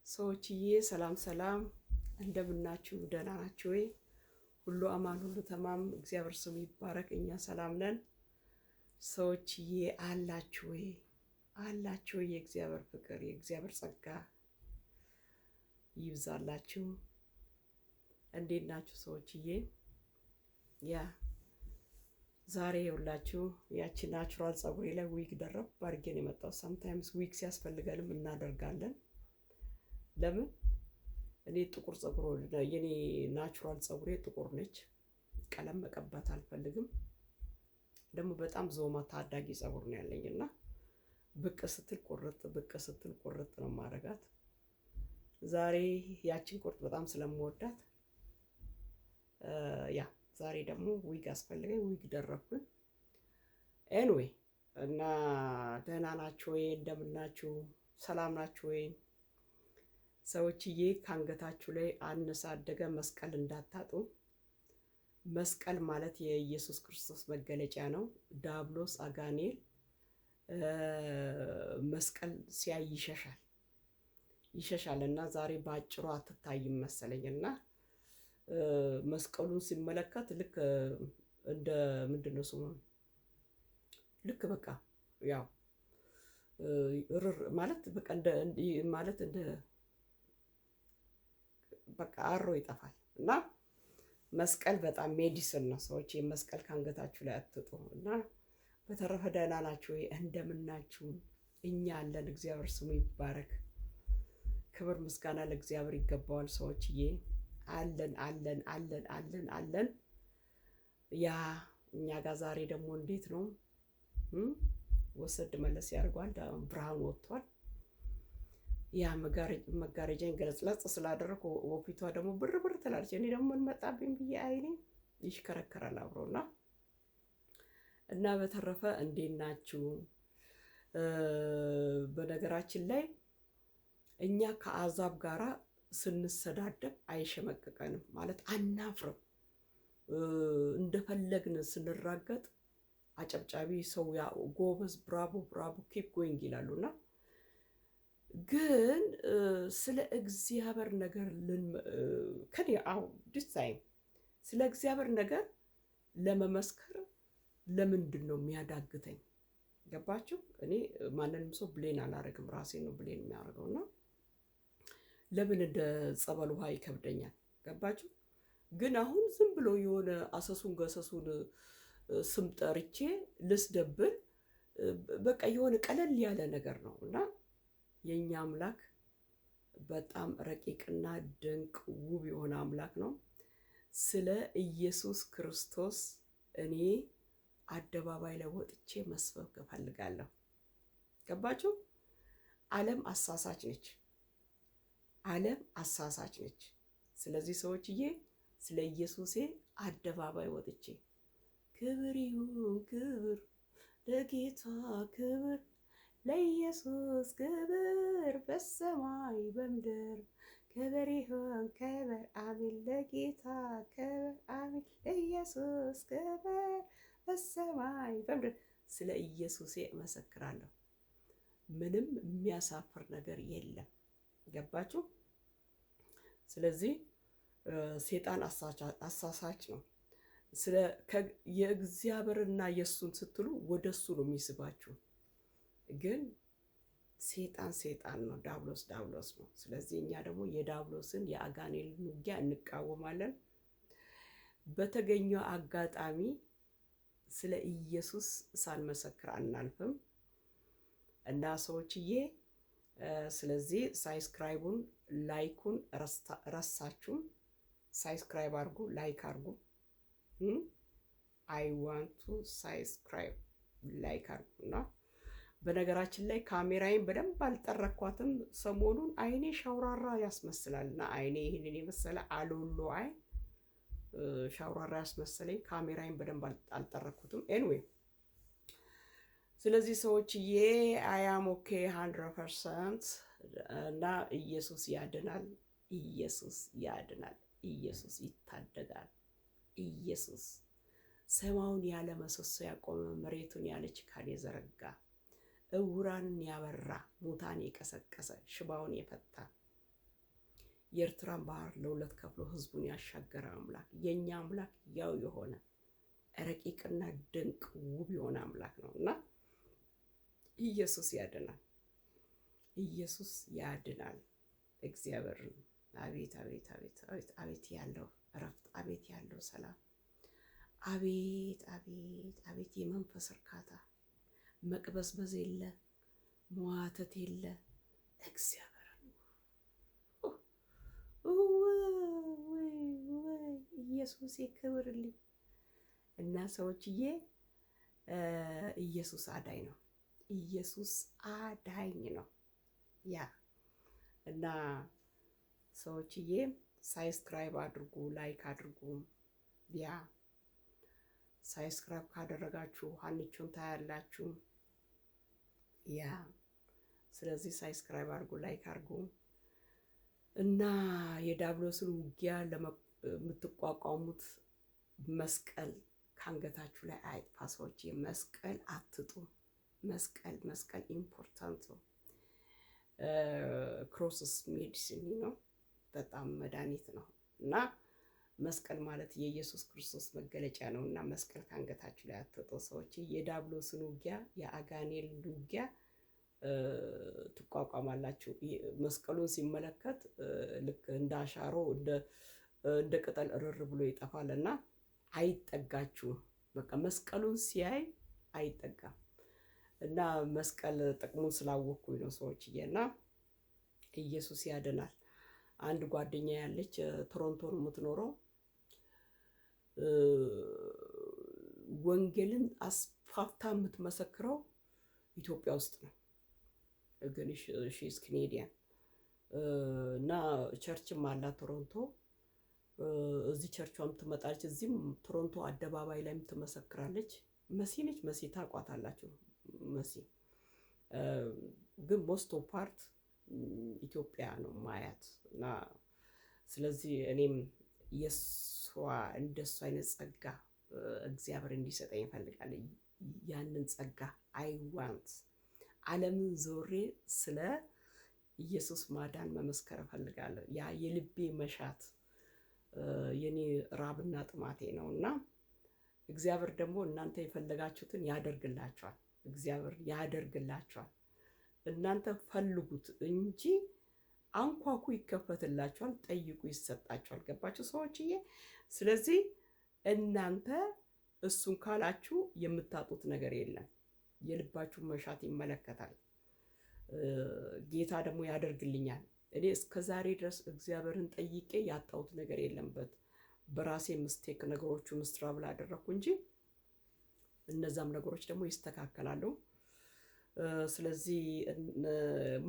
ሰዎችዬ ሰላም ሰላም፣ እንደምናችሁ ደህና ናችሁ ወይ? ሁሉ አማን ሁሉ ተማም፣ እግዚአብሔር ስሙ ይባረክ። እኛ ሰላም ነን። ሰዎችዬ አላችሁ ወይ? አላችሁ ወይ? የእግዚአብሔር ፍቅር የእግዚአብሔር ጸጋ ይብዛላችሁ። እንዴት ናችሁ ሰዎችዬ? ያ ዛሬ የውላችሁ ያቺ ናቹራል ፀጉሬ ላይ ዊግ ደረብ ባርጌ ነው የመጣው። ሰምታይምስ ዊግ ሲያስፈልገንም እናደርጋለን። ለምን እኔ ጥቁር ፀጉር የኔ ናቹራል ፀጉሬ ጥቁር ነች። ቀለም መቀባት አልፈልግም። ደግሞ በጣም ዞማ ታዳጊ ፀጉር ነው ያለኝ እና ብቅ ስትል ቁርጥ ብቅ ስትል ቁርጥ ነው ማረጋት። ዛሬ ያቺን ቁርጥ በጣም ስለምወዳት ያ ዛሬ ደግሞ ዊግ አስፈልገኝ ዊግ ደረብኩኝ። ኤንዌይ እና ደህና ናችሁ ወይ? እንደምናችሁ ሰላም ናችሁ ወይ? ሰዎችዬ ከአንገታችሁ ላይ አነሳደገ መስቀል እንዳታጡ። መስቀል ማለት የኢየሱስ ክርስቶስ መገለጫ ነው። ዳብሎስ አጋኔል መስቀል ሲያይ ይሸሻል እና ዛሬ በአጭሩ አትታይም መሰለኝና መስቀሉን ሲመለከት ልክ እንደ ምንድነው ስሙ ልክ በቃ ያው ማለት በቃ እንደ በቃ አሮ ይጠፋል እና መስቀል በጣም ሜዲሲን ነው። ሰዎች መስቀል ካንገታችሁ ላይ አትጡ እና በተረፈ ደህና ናችሁ ወይ? እንደምናችሁ እኛ አለን። እግዚአብሔር ስሙ ይባረክ። ክብር ምስጋና ለእግዚአብሔር ይገባዋል። ሰዎችዬ አለን አለን አለን አለን አለን። ያ እኛ ጋር ዛሬ ደግሞ እንዴት ነው ወሰድ መለስ ያደርገዋል። ብርሃን ወጥቷል። ያ መጋረጃን ገለጽለጽ ስላደረኩ ወፊቷ ደግሞ ብር ብር ትላለች። እኔ ደግሞ ምን መጣብኝ ብዬ አይኔ ይሽከረከራል አብሮና እና በተረፈ እንዴት ናችሁ? በነገራችን ላይ እኛ ከአዛብ ጋራ ስንሰዳደብ አይሸመቅቀንም ማለት አናፍርም። እንደፈለግን ስንራገጥ አጨብጫቢ ሰው ያ ጎበዝ ብራቮ ብራቮ ኪፕ ጎይንግ ይላሉና ግን ስለ እግዚአብሔር ነገር ከኔ ዲሳይን ስለ እግዚአብሔር ነገር ለመመስከር ለምንድን ነው የሚያዳግተኝ? ገባችሁ? እኔ ማንንም ሰው ብሌን አላረግም፣ ራሴ ነው ብሌን የሚያደርገውና ለምን እንደ ጸበል ውሃ ይከብደኛል? ገባችሁ? ግን አሁን ዝም ብሎ የሆነ አሰሱን ገሰሱን ስም ጠርቼ ልስደብል በቃ የሆነ ቀለል ያለ ነገር ነው እና የኛ አምላክ በጣም ረቂቅና ድንቅ ውብ የሆነ አምላክ ነው። ስለ ኢየሱስ ክርስቶስ እኔ አደባባይ ላይ ወጥቼ መስበክ እፈልጋለሁ። ገባችሁ? ዓለም አሳሳች ነች። ዓለም አሳሳች ነች። ስለዚህ ሰዎችዬ ስለ ኢየሱሴ አደባባይ ወጥቼ ክብር ይሁን ክብር ለጌታ ክብር ለኢየሱስ ክብር በሰማይ በምድር ክብር ይሁን ክብር አሜን ለጌታ ክብር አሜን ለኢየሱስ ክብር በሰማይ በምድር ስለ ኢየሱሴ እመሰክራለሁ። ምንም የሚያሳፍር ነገር የለም። ገባችሁ? ስለዚህ ሴጣን አሳሳች ነው። የእግዚአብሔርና የእሱን ስትሉ ወደሱ ነው የሚስባችሁ። ግን ሴጣን ነው፣ ዳብሎስ ነው። ስለዚህ እኛ ደግሞ የዳብሎስን የአጋኔልን ውጊያ እንቃወማለን። በተገኘው አጋጣሚ ስለ ኢየሱስ ሳንመሰክር አናልፍም እና ሰዎችዬ ስለዚህ ሳብስክራይቡን ላይኩን ረሳችሁም። ሳብስክራይብ አድርጉ፣ ላይክ አድርጉ። አይ ዋንት ቱ ሳብስክራይብ ላይክ አድርጉና በነገራችን ላይ ካሜራዬን በደንብ አልጠረኳትም። ሰሞኑን አይኔ ሻውራራ ያስመስላልና አይኔ ይሄንን የመሰለ አሎሎ አይን ሻውራራ ያስመሰለኝ ካሜራዬን በደንብ አልጠረኩትም። ኤንዌይ ስለዚህ ሰዎችዬ አያም ኦኬ 100% እና ኢየሱስ ያድናል፣ ኢየሱስ ያድናል፣ ኢየሱስ ይታደጋል። ኢየሱስ ሰማዩን ያለ ምሰሶ ያቆመ መሬቱን ያለ ችካል የዘረጋ እውራንን ያበራ ሙታን የቀሰቀሰ ሽባውን የፈታ የኤርትራን ባህር ለሁለት ከፍሎ ህዝቡን ያሻገረ አምላክ የኛ አምላክ ያው የሆነ ረቂቅና ድንቅ ውብ የሆነ አምላክ ነው እና ኢየሱስ ያድናል። ኢየሱስ ያድናል። እግዚአብሔር አቤት አቤት አቤት አቤት አቤት ያለው እረፍት፣ አቤት ያለው ሰላም፣ አቤት አቤት አቤት የመንፈስ እርካታ፣ መቅበዝበዝ የለ፣ መዋተት የለ። እግዚአብሔር ኢየሱስ ይክብርልኝ። እና ሰዎችዬ ኢየሱስ አዳኝ ነው። ኢየሱስ አዳኝ ነው። ያ እና ሰዎችዬ ሳብስክራይብ አድርጉ፣ ላይክ አድርጉ። ያ ሳብስክራይብ ካደረጋችሁ ሀኒቾን ታያላችሁ። ያ ስለዚህ ሳብስክራይብ አድርጉ፣ ላይክ አድርጉ እና የዲያብሎስን ውጊያ የምትቋቋሙት መስቀል ከአንገታችሁ ላይ አይጥፋ። ሰዎች መስቀል አትጡ። መስቀል ኢምፖርታንት ነው። ክሮስስ ሜዲሲን ነው፣ በጣም መድኃኒት ነው እና መስቀል ማለት የኢየሱስ ክርስቶስ መገለጫ ነው እና መስቀል ከአንገታችሁ ላይ አትጡ። ሰዎች የዲያብሎስን ውጊያ የአጋኔል ውጊያ ትቋቋማላችሁ። መስቀሉን ሲመለከት ልክ እንደ አሻሮ እንደ ቅጠል እርር ብሎ ይጠፋል እና አይጠጋችሁም። በቃ መስቀሉን ሲያይ አይጠጋም። እና መስቀል ጥቅሙን ስላወቅኩኝ ነው ሰዎችዬ። እና ኢየሱስ ያድናል። አንድ ጓደኛ ያለች ቶሮንቶ ነው የምትኖረው። ወንጌልን አስፋፍታ የምትመሰክረው ኢትዮጵያ ውስጥ ነው፣ ግን ሺዝ ካናዲያን እና ቸርችም አላት ቶሮንቶ። እዚህ ቸርቿም ትመጣለች፣ እዚህም ቶሮንቶ አደባባይ ላይም ትመሰክራለች። መሲ ነች። መሲ ታውቋታላችሁ። መሲ ግን ሞስት ኦፍ ፓርት ኢትዮጵያ ነው ማያት እና ስለዚህ እኔም የሷ እንደሱ አይነት ጸጋ እግዚአብሔር እንዲሰጠኝ እፈልጋለሁ። ያንን ጸጋ አይ ዋንት ዓለምን ዞሬ ስለ ኢየሱስ ማዳን መመስከር እፈልጋለሁ። ያ የልቤ መሻት የኔ ራብና ጥማቴ ነው እና እግዚአብሔር ደግሞ እናንተ የፈለጋችሁትን ያደርግላችኋል። እግዚአብሔር ያደርግላችኋል። እናንተ ፈልጉት እንጂ አንኳኩ ይከፈትላችኋል፣ ጠይቁ ይሰጣችኋል። ገባችሁ ሰዎችዬ? ስለዚህ እናንተ እሱን ካላችሁ የምታጡት ነገር የለም። የልባችሁ መሻት ይመለከታል። ጌታ ደግሞ ያደርግልኛል። እኔ እስከ ዛሬ ድረስ እግዚአብሔርን ጠይቄ ያጣሁት ነገር የለምበት። በራሴ ምስቴክ ነገሮቹን ስትራብል አደረኩ እንጂ እነዛም ነገሮች ደግሞ ይስተካከላሉ። ስለዚህ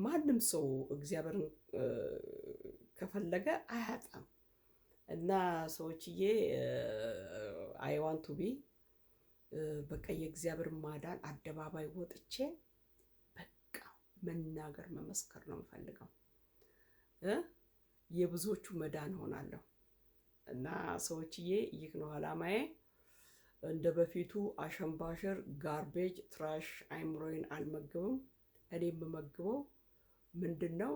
ማንም ሰው እግዚአብሔርን ከፈለገ አያጣም። እና ሰዎችዬ አይ ዋንት ቱ ቢ በቃ የእግዚአብሔር ማዳን አደባባይ ወጥቼ በቃ መናገር መመስከር ነው የምፈልገው። የብዙዎቹ መዳን ሆናለሁ። እና ሰዎችዬ ይህ ነው አላማዬ። እንደ በፊቱ አሸንባሸር ጋርቤጅ ትራሽ አይምሮዬን አልመግብም። እኔ የምመግበው ምንድነው?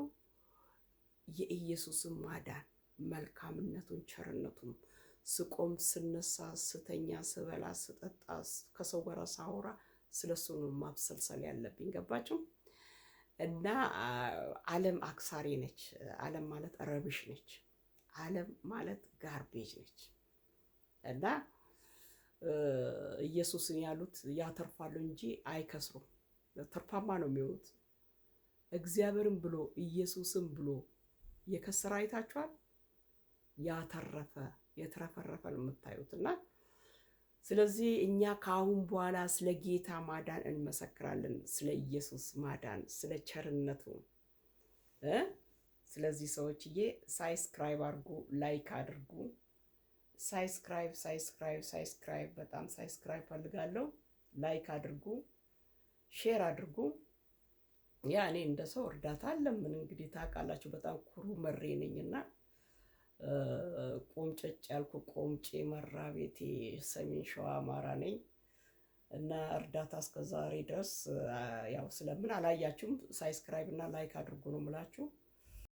የኢየሱስን ማዳን፣ መልካምነቱን፣ ቸርነቱን ስቆም፣ ስነሳ፣ ስተኛ፣ ስበላ፣ ስጠጣ፣ ከሰው ጋር ሳወራ ስለሱ ነው ማብሰልሰል ያለብኝ። ገባችሁ? እና ዓለም አክሳሪ ነች። ዓለም ማለት ረብሽ ነች። ዓለም ማለት ጋርቤጅ ነች። እና ኢየሱስን ያሉት ያተርፋሉ እንጂ አይከስሩም። ትርፋማ ነው የሚሆኑት። እግዚአብሔርን ብሎ ኢየሱስን ብሎ የከሰረ አይታችኋል? ያተረፈ የተረፈረፈ ነው የምታዩት። እና ስለዚህ እኛ ከአሁን በኋላ ስለ ጌታ ማዳን እንመሰክራለን፣ ስለ ኢየሱስ ማዳን፣ ስለ ቸርነቱ። ስለዚህ ሰዎችዬ ሳብስክራይብ አድርጉ፣ ላይክ አድርጉ። ሳብስክራይብ በጣም ሳብስክራይብ ፈልጋለሁ። ላይክ አድርጉ፣ ሼር አድርጉ። ያ እኔ እንደ ሰው እርዳታ አለምን እንግዲህ ታውቃላችሁ፣ በጣም ኩሩ መሬ ነኝና ቆምጨጭ ያልኩ ቆምጬ መራ ቤቴ ሰሜን ሸዋ አማራ ነኝ እና እርዳታ እስከዛሬ ድረስ ያው ስለምን አላያችሁም። ሳብስክራይብ እና ላይክ አድርጉ ነው የምላችሁ።